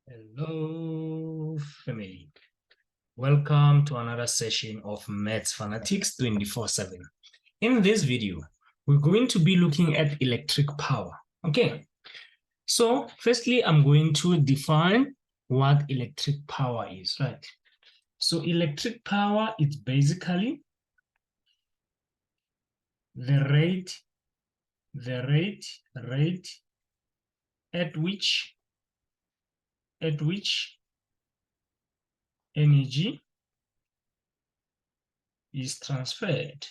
Hello, family. Welcome to another session of Maths Fanatics 24/7. In this video, we're going to be looking at electric power. Okay, so firstly, I'm going to define what electric power is, right? So electric power is basically the rate at which energy is transferred,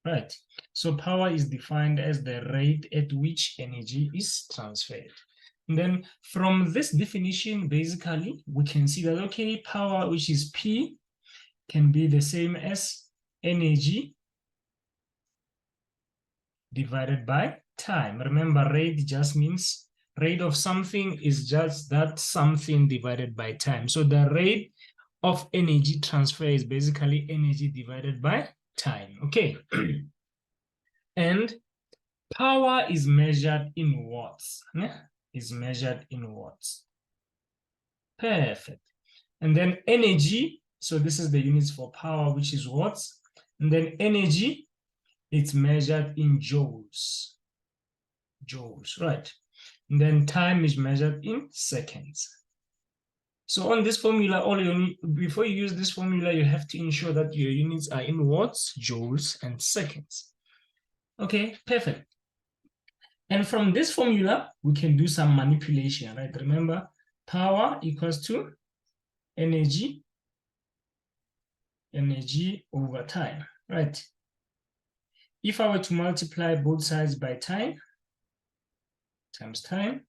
right? So power is defined as the rate at which energy is transferred. And then from this definition, basically, we can see that, okay, power, which is P, can be the same as energy divided by time. Remember, rate just means rate of something is just that something divided by time. So the rate of energy transfer is basically energy divided by time. Okay. And power is measured in watts. Is measured in watts. Perfect. And then energy, so this is the units for power, which is watts. And then energy, it's measured in joules. Joules, right? And then time is measured in seconds. So on this formula, before you use this formula, you have to ensure that your units are in watts, joules, and seconds. Okay, perfect. And from this formula, we can do some manipulation, right? Remember, power equals to energy over time, right? If I were to multiply both sides by time, times time,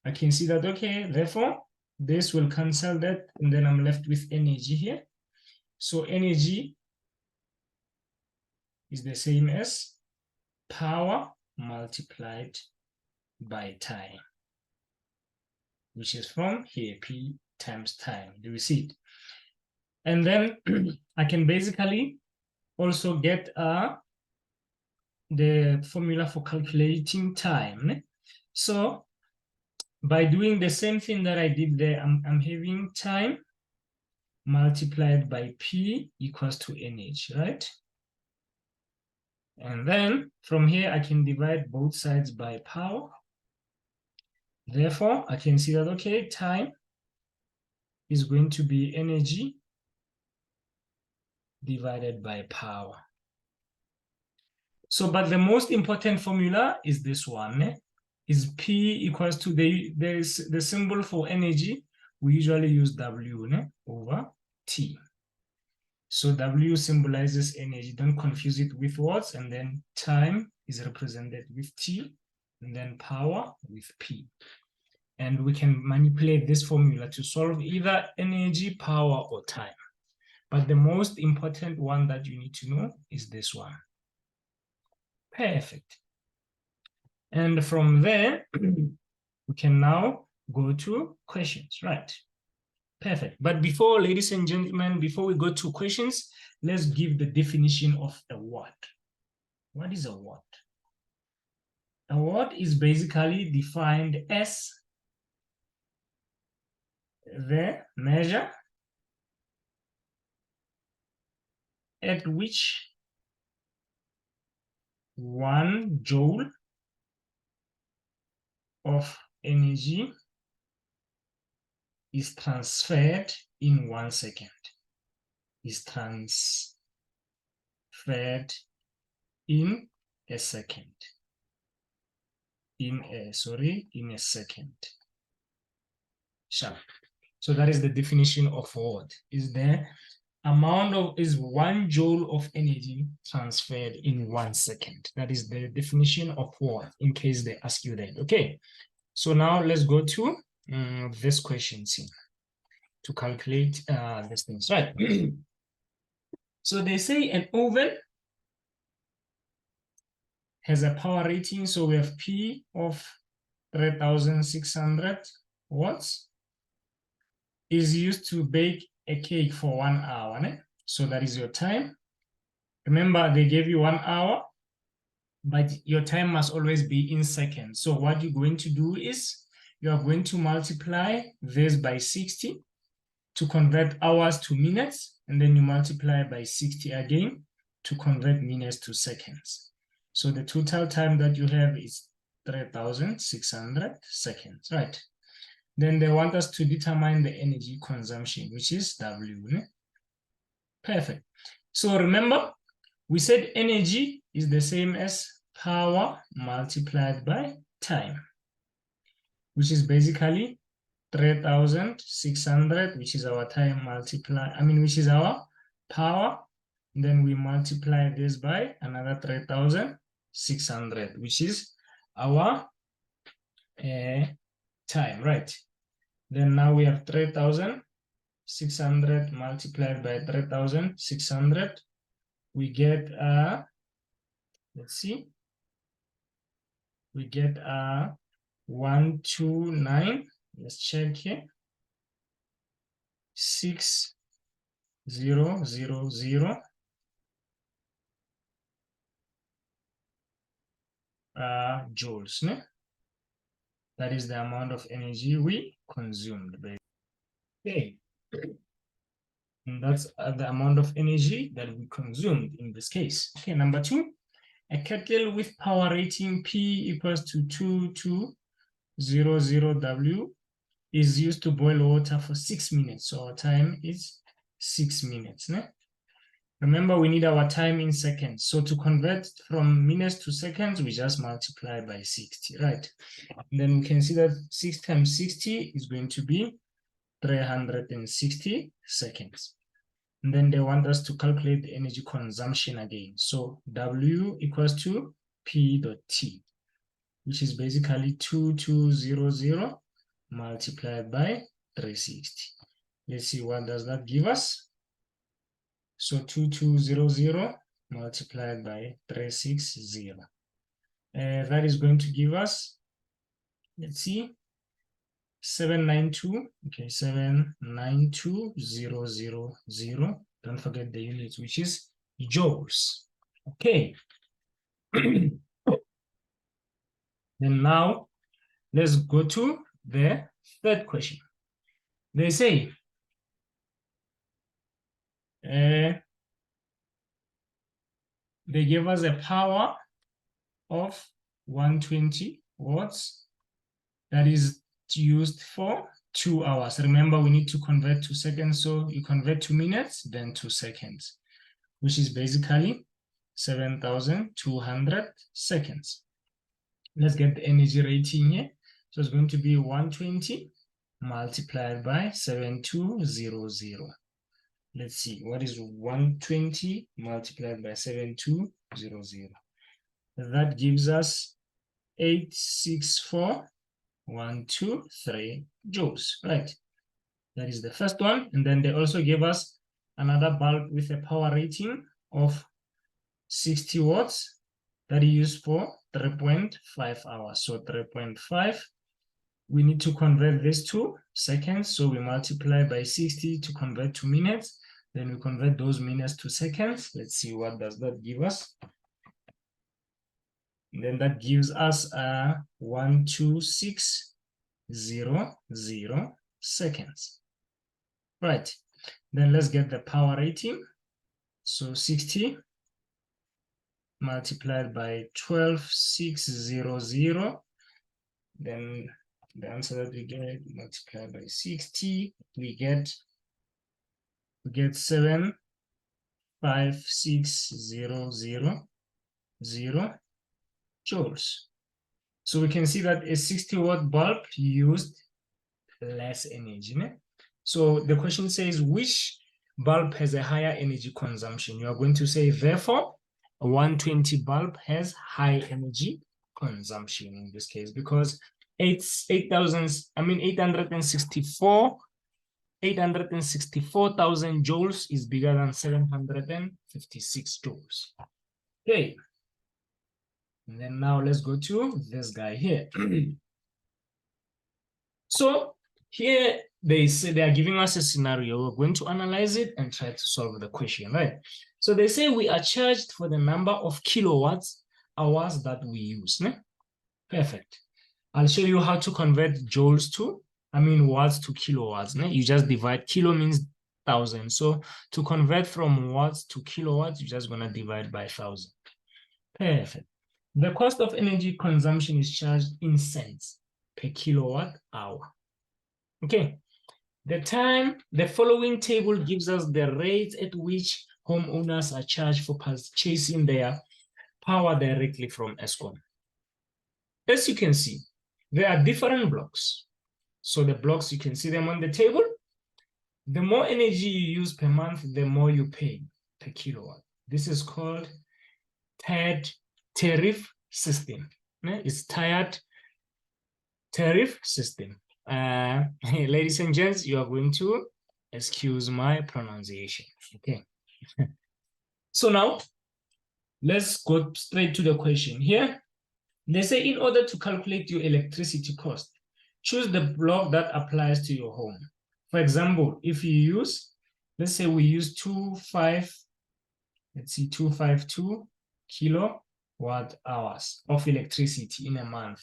I can see that, okay, therefore, this will cancel that, and then I'm left with energy here. So energy is the same as power multiplied by time, which is from here, P times time. Do you see it? And then I can basically also get the formula for calculating time. So by doing the same thing that I did there, I'm having time multiplied by P equals to NH, right? And then from here, I can divide both sides by power. Therefore, I can see that, okay, time is going to be energy divided by power. So, but the most important formula is this one, is P equals to the symbol for energy. We usually use W over T. So W symbolizes energy. Don't confuse it with watts. And then time is represented with T, and then power with P. And we can manipulate this formula to solve either energy, power, or time. But the most important one that you need to know is this one. Perfect. And from there, we can now go to questions, right? Perfect. But before, ladies and gentlemen, before we go to questions, let's give the definition of a watt. What is a watt? A watt is basically defined as the measure at which 1 joule of energy is transferred in 1 second. Is transferred in a second. In a second. Sure. So that is the definition of watt. Is the amount of, is 1 joule of energy transferred in 1 second. That is the definition of watt, in case they ask you that. Okay. So now let's go to this question here to calculate these things, right? So they say an oven has a power rating. So we have P of 3,600 watts is used to bake a cake for 1 hour. So that is your time. Remember, they gave you 1 hour. but your time must always be in seconds. So what you're going to do is you are going to multiply this by 60 to convert hours to minutes, and then you multiply by 60 again to convert minutes to seconds. So the total time that you have is 3,600 seconds, right? Then they want us to determine the energy consumption, which is W. Perfect. So remember, we said energy is the same as power multiplied by time, which is basically 3,600, which is our time which is our power. And then we multiply this by another 3,600, which is our time, right? Then now we have 3,600 multiplied by 3,600. We get, let's see, we get 129. Let's check here. 6,000 joules. Ne? That is the amount of energy we consumed. Okay. And that's the amount of energy that we consumed in this case. Okay, number 2, a kettle with power rating P equals to 2200 W is used to boil water for 6 minutes. So our time is 6 minutes. Ne? Remember, we need our time in seconds. So to convert from minutes to seconds, we just multiply by 60, right? And then we can see that 6 times 60 is going to be 360 seconds. And then they want us to calculate the energy consumption again. So W equals to P dot T, which is basically 2200 multiplied by 360. Let's see, what does that give us? So 2200 multiplied by 360. That is going to give us, let's see, 792. Okay, 792,000. Don't forget the units, which is joules. Okay. Then now let's go to the third question. They say they give us a power of 120 watts that is used for 2 hours. Remember, we need to convert to seconds, so you convert to minutes, then to seconds, which is basically 7,200 seconds. Let's get the energy rating here. So it's going to be 120 multiplied by 7,200. Let's see, what is 120 multiplied by 7,200? That gives us 864,123 joules, right? That is the first one. And then they also gave us another bulb with a power rating of 60 watts that is used for 3.5 hours. So 3.5, we need to convert this to seconds. So we multiply by 60 to convert to minutes. Then we convert those minutes to seconds. Let's see, what does that give us? And then that gives us 126,000 seconds. Right. Then let's get the power rating. So 60 multiplied by 12,600. Then the answer that we get multiplied by 60, we get 756,000 joules. So we can see that a 60-watt bulb used less energy. Ne? So the question says, which bulb has a higher energy consumption? You are going to say, therefore, a 120 bulb has high energy consumption in this case, because 864,000 joules is bigger than 756 joules. Okay. And then now let's go to this guy here. So here they say they are giving us a scenario. We're going to analyze it and try to solve the question, right? So they say we are charged for the number of kilowatts hours that we use. Ne? Perfect. I'll show you how to convert joules to, watts to kilowatts. Ne? You just divide, kilo means 1,000. So to convert from watts to kilowatts, you're just going to divide by 1,000. Perfect. The cost of energy consumption is charged in cents per kilowatt hour. Okay. The following table gives us the rates at which homeowners are charged for purchasing their power directly from ESCOM. As you can see, there are different blocks. So the blocks, you can see them on the table. The more energy you use per month, the more you pay per kilowatt. This is called tiered tariff system. It's tiered tariff system. Ladies and gents, you are going to excuse my pronunciation. Okay. So now, let's go straight to the question here. They say in order to calculate your electricity cost, choose the block that applies to your home. For example, if you use, let's say we use 252 kilowatt hours of electricity in a month,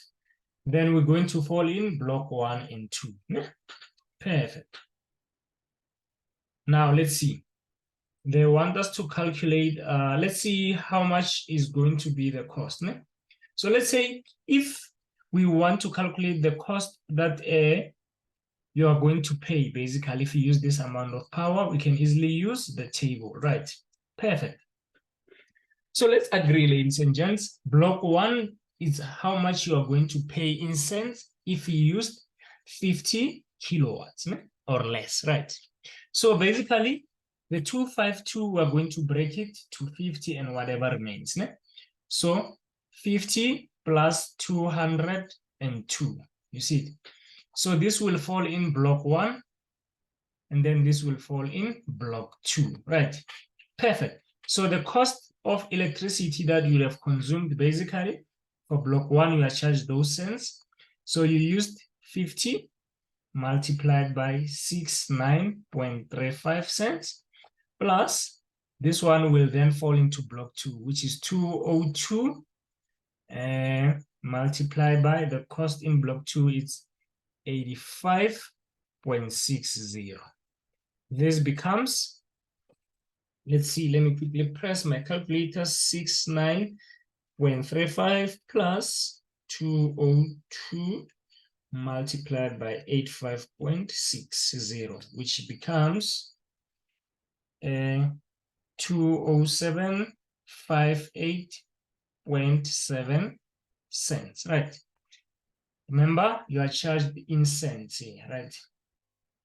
then we're going to fall in block 1 and 2. Perfect. Now let's see. They want us to calculate, let's see how much is going to be the cost. So let's say if we want to calculate the cost that you are going to pay, basically, if you use this amount of power, we can easily use the table, right? Perfect. So let's agree, ladies and gents. Block 1 is how much you are going to pay in cents if you used 50 kilowatts or less, right? So basically, the 252, we're going to break it to 50 and whatever remains. So 50 plus 202, you see it. So this will fall in block 1, and then this will fall in block 2, right? Perfect. So the cost of electricity that you have consumed, basically, for block 1, you are charged those cents. So you used 50 multiplied by 69.35 cents, plus this one will then fall into block 2, which is 202, multiplied by the cost in block 2 is 85.60. This becomes, let's see, let me quickly press my calculator, 69.35 plus 202 multiplied by 85.60, which becomes 207.58.7 cents, right? Remember, you are charged in cents here, right?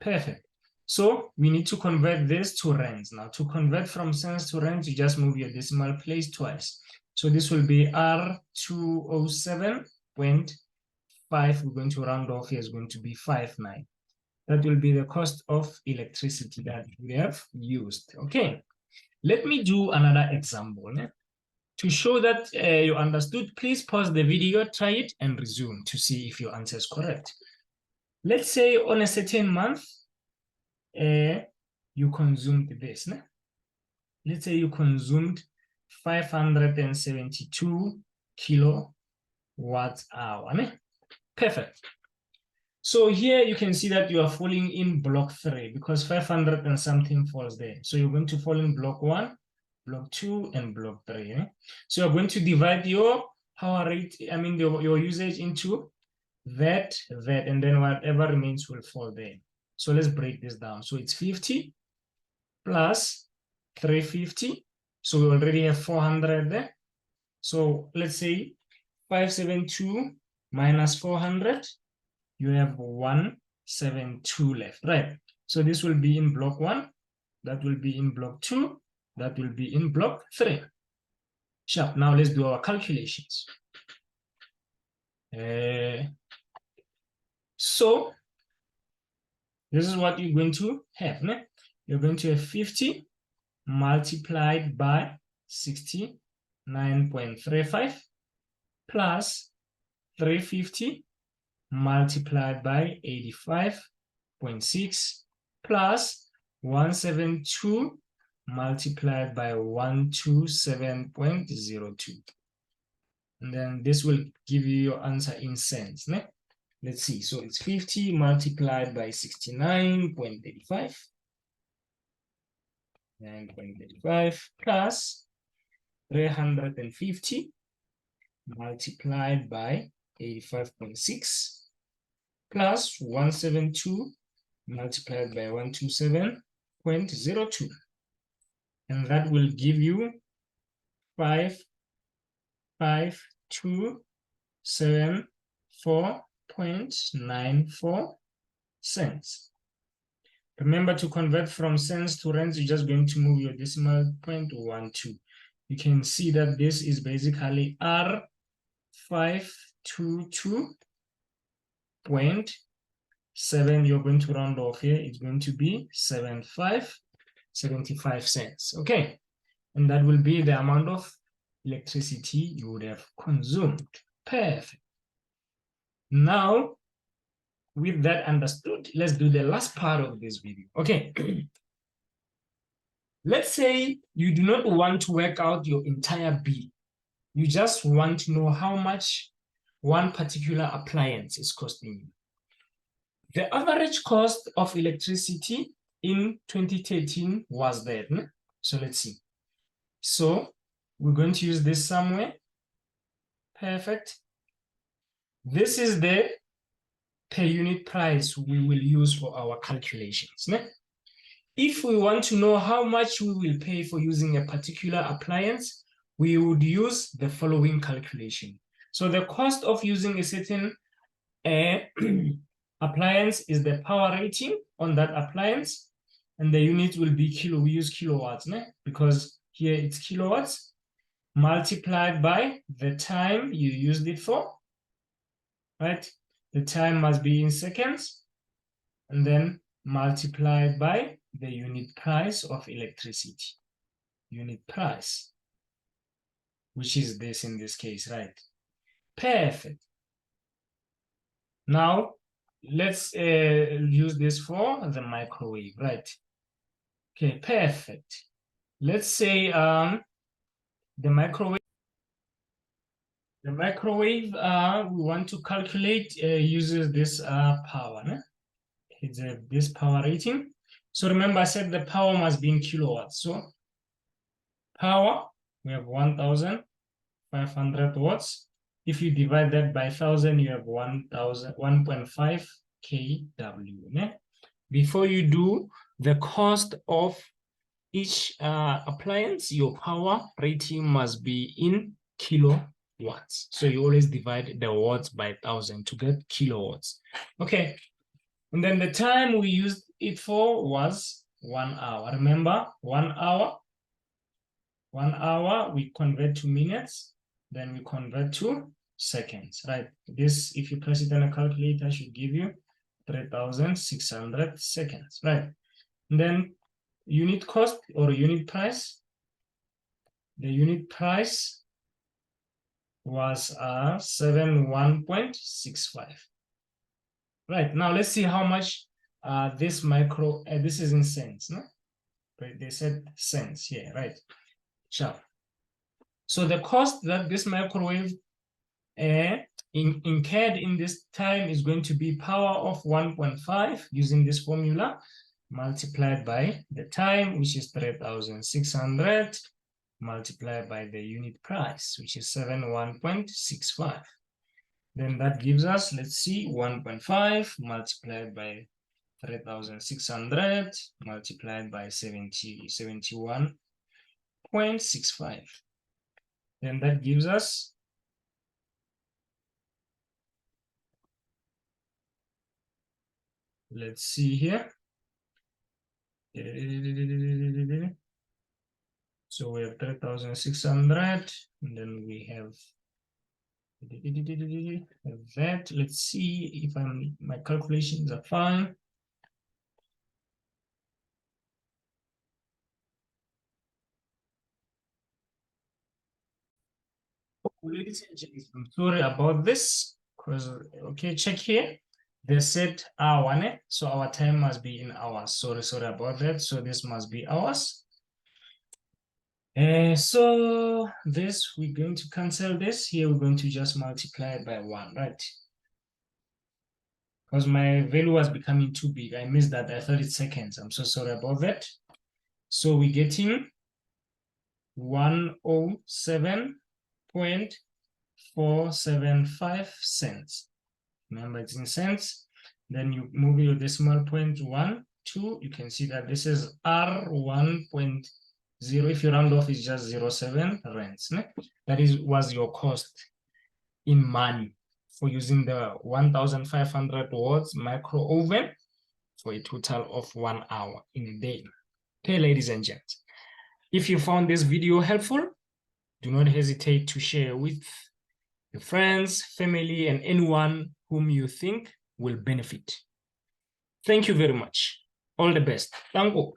Perfect. So we need to convert this to rands. Now, to convert from cents to rands, you just move your decimal place twice. So this will be R207.5. We're going to round off here, is going to be 59. That will be the cost of electricity that we have used. Okay, let me do another example. To show that you understood, please pause the video, try it, and resume to see if your answer is correct. Let's say on a certain month, you consumed this. Let's say you consumed 572 kilowatt hour. Perfect. So here you can see that you are falling in block 3 because 500 and something falls there. So you're going to fall in block 1, block 2, and block 3. So you're going to divide your power rate, your usage into that, and then whatever remains will fall there. So let's break this down. So it's 50 plus 350. So we already have 400 there. So let's say 572 minus 400. You have 172 left, right? So this will be in block 1, that will be in block 2, that will be in block 3. Sharp. Now let's do our calculations. So this is what you're going to have. You're going to have 50 multiplied by 69.35 plus 350 multiplied by 85.6 plus 172 multiplied by 127.02. And then this will give you your answer in cents. Ne? Let's see. So it's 50 multiplied by 69.35. 9.35 plus 350 multiplied by 85.6 plus 172 multiplied by 127.02. And that will give you 55274.94 cents. Remember, to convert from cents to rands, you're just going to move your decimal point 12. You can see that this is basically R522.7. You're going to round off here. It's going to be 75 cents. Okay. And that will be the amount of electricity you would have consumed. Perfect. Now, with that understood, let's do the last part of this video. Okay. Let's say you do not want to work out your entire bill. You just want to know how much one particular appliance is costing you. The average cost of electricity in 2013 was that. So let's see. So we're going to use this somewhere. Perfect. This is the per unit price we will use for our calculations. If we want to know how much we will pay for using a particular appliance, we would use the following calculation. So the cost of using a certain appliance is the power rating on that appliance, and the unit will be kilo. We use kilowatts, because here it's kilowatts, multiplied by the time you used it for, right? The time must be in seconds, and then multiplied by the unit price of electricity. Unit price, which is this in this case, right? Perfect. Now, let's use this for the microwave, right? Okay, perfect. Let's say the microwave, we want to calculate uses this power. It's this power rating. So remember, I said the power must be in kilowatts. So power, we have 1,500 watts. If you divide that by 1,000, you have 1.5 kW. Before you do the cost of each appliance, your power rating must be in kilowatts. So you always divide the watts by 1,000 to get kilowatts. Okay. And then the time we used it for was 1 hour. Remember, 1 hour. 1 hour we convert to minutes, then we convert to seconds, right? This, if you press it on a calculator, should give you 3,600 seconds, right? And then unit cost or unit price. The unit price was 71.65. Right, now let's see how much this this is in cents, no? Right, they said cents here, right? Sure. So the cost that this microwave incurred in this time is going to be power of 1.5 using this formula multiplied by the time, which is 3,600, multiplied by the unit price, which is 71.65. Then that gives us, let's see, 1.5 multiplied by 3,600 multiplied by 71.65. Then that gives us let's see here. So we have 3,600, and then we have that. Let's see if my calculations are fine. Ladies and gentlemen, I'm sorry about this, because okay, check here. They said hour, so our time must be in hours. Sorry about that. So this must be hours. So this, we're going to cancel this. Here we're going to just multiply it by 1, right? Because my value was becoming too big. I missed that. I thought it's seconds. I'm so sorry about that. So we're getting 107.475 cents. Remember, it's in cents. Then you move your decimal point 1, 2. You can see that this is R1.0. If you round off, it's just 0.7 rands. That was your cost in money for using the 1500 watts micro oven for a total of 1 hour in a day. Okay, ladies and gents, if you found this video helpful, do not hesitate to share with your friends, family, and anyone whom you think will benefit. Thank you very much. All the best. Thank you.